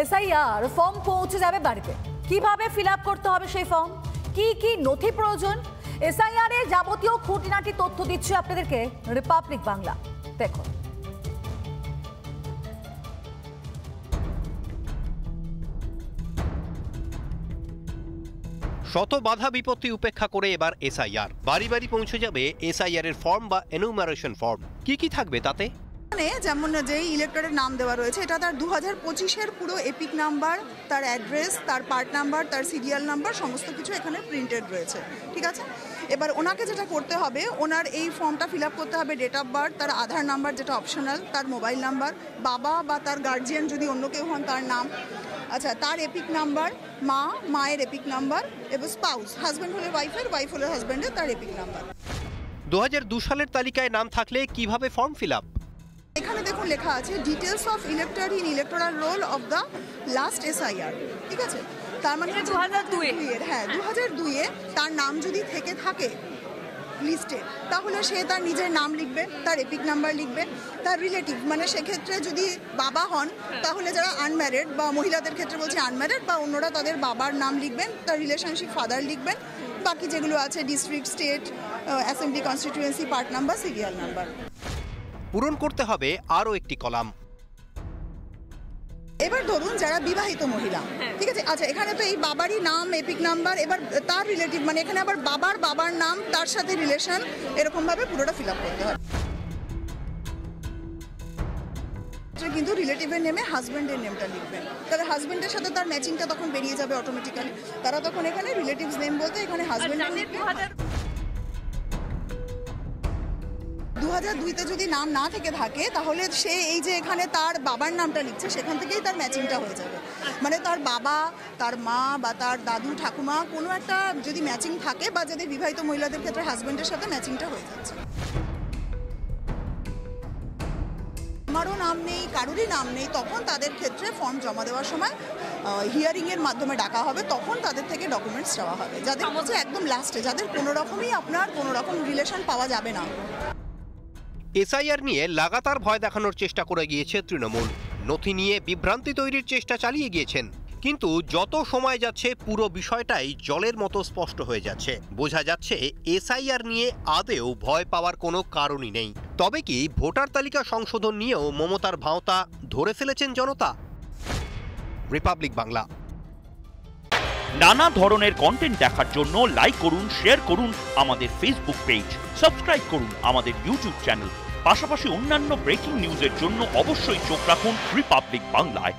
SIR form পৌঁছে যাবে বাড়িতে, কিভাবে ফিল আপ করতে হবে সেই ফর্ম, কি কি নথি প্রয়োজন, এসআইআর এর যাবতীয় খুঁটিনাটি তথ্য দিচ্ছে আপনাদেরকে রিপাবলিক বাংলা। দেখুন। শত বাধা বিপত্তি উপেক্ষা করে এবার এসআইআর বাড়ি বাড়ি পৌঁছে যাবে এসআইআর এর ফর্ম বা এনুমারেশন ফর্ম। কি থাকবে তাতে? যেমন যে ইলেক্টরের নাম দেওয়া রয়েছে, এটা তার 2025-এর পুরো এপিক নাম্বার, তার অ্যাড্রেস, তার পার্ট নাম্বার, তার সিরিয়াল নাম্বার সমস্ত কিছু এখানে প্রিন্টেড রয়েছে। ঠিক আছে, এবার ওনাকে যেটা করতে হবে, ওনার এই ফর্মটা ফিল আপ করতে হবে, ডেট অফ বার্থ, তার আধার নাম্বার যেটা অপশনাল, তার মোবাইল নাম্বার, বাবা বা তার গার্জিয়ান যদি অন্য কেউ হন তার নাম, আচ্ছা তার এপিক নাম্বার, মায়ের এপিক নাম্বার এবং স্পাউস, হাজব্যান্ড হলে ওয়াইফের, ওয়াইফ হলে হাজব্যান্ডের, তার এপিক নাম্বার। 2002 সালের তালিকায় নাম থাকলে কিভাবে ফর্ম ফিল আপ? এখানে দেখুন লেখা আছে details of elector in electoral roll of the last SIR. ঠিক আছে, তার মানে 2002-এর, হ্যাঁ 2002-এ তার নাম যদি থেকে থাকে লিস্টে, তাহলে সে তার নিজের নাম লিখবে, তার এপিক নাম্বার লিখবে, তার রিলেটিভ মানে সেক্ষেত্রে যদি বাবা হন তাহলে যারা আনম্যারিড বা মহিলাদের ক্ষেত্রে বলছি আনম্যারিড বা অন্যরা তাদের বাবার নাম লিখবেন, তার রিলেশনশিপ ফাদার লিখবেন, বাকি যেগুলো আছে district, state, assembly, constituency, part number, serial number. পূরণ করতে হবে আরও একটি কলাম। এবার ধরুন যারা বিবাহিত মহিলা, ঠিক আছে, আচ্ছা এখানে তো এই বাবারই নাম, এপিক নাম্বার, এবার তার রিলেটিভ মানে এখানে আবার বাবার নাম, তার সাথে রিলেশন, এরকম ভাবে পুরোটা ফিল আপ করতে হবে। কিন্তু রিলেটিভের নেমে হাজব্যান্ডের নেমটা লিখবেন, তাহলে হাজব্যান্ডের সাথে তার ম্যাচিংটা তখন বেরিয়ে যাবে অটোমেটিক্যালি। তারা তখন এখানে রিলেটিভস নেম বলতে এখানে হাজব্যান্ডের নেম। 2002-তে যদি নাম না থেকে থাকে তাহলে সে এই যে এখানে তার বাবার নামটা লিখছে সেখান থেকেই তার ম্যাচিংটা হয়ে যাবে, মানে তার বাবা, তার মা বা তার দাদু ঠাকুমা কোনো একটা যদি ম্যাচিং থাকে, বা যাদের বিবাহিত মহিলাদের ক্ষেত্রে হাজব্যান্ডের সাথে ম্যাচিংটা হয়ে যাচ্ছে। আমারও নাম নেই, কারোরই নাম নেই, তখন তাদের ক্ষেত্রে ফর্ম জমা দেওয়ার সময় হিয়ারিংয়ের মাধ্যমে ডাকা হবে, তখন তাদের থেকে ডকুমেন্টস চাওয়া হবে, যাদের হচ্ছে একদম লাস্টে, যাদের কোনো রকমই আপনার কোনো রকম রিলেশন পাওয়া যাবে না। এসআইআর নিয়ে লাগাতার ভয় দেখানোর চেষ্টা করে গিয়েছে তৃণমূল, নথি নিয়ে বিভ্রান্তি তৈরির চেষ্টা চালিয়ে গিয়েছেন, কিন্তু যত সময় যাচ্ছে পুরো বিষয়টাই জলের মতো স্পষ্ট হয়ে যাচ্ছে। বোঝা যাচ্ছে এসআইআর নিয়ে আদেও ভয় পাওয়ার কোনো কারণই নেই। তবে কি ভোটার তালিকা সংশোধন নিয়েও মমতার ভাঁওতা ধরে ফেলেছেন জনতা? রিপাবলিক বাংলা। নানা ধরনের কন্টেন্ট দেখার জন্য লাইক করুন, শেয়ার করুন আমাদের ফেসবুক পেজ, সাবস্ক্রাইব করুন আমাদের ইউটিউব চ্যানেল। পাশাপাশি অন্যান্য ব্রেকিং নিউজের জন্য অবশ্যই চোখ রাখুন রিপাবলিক বাংলায়।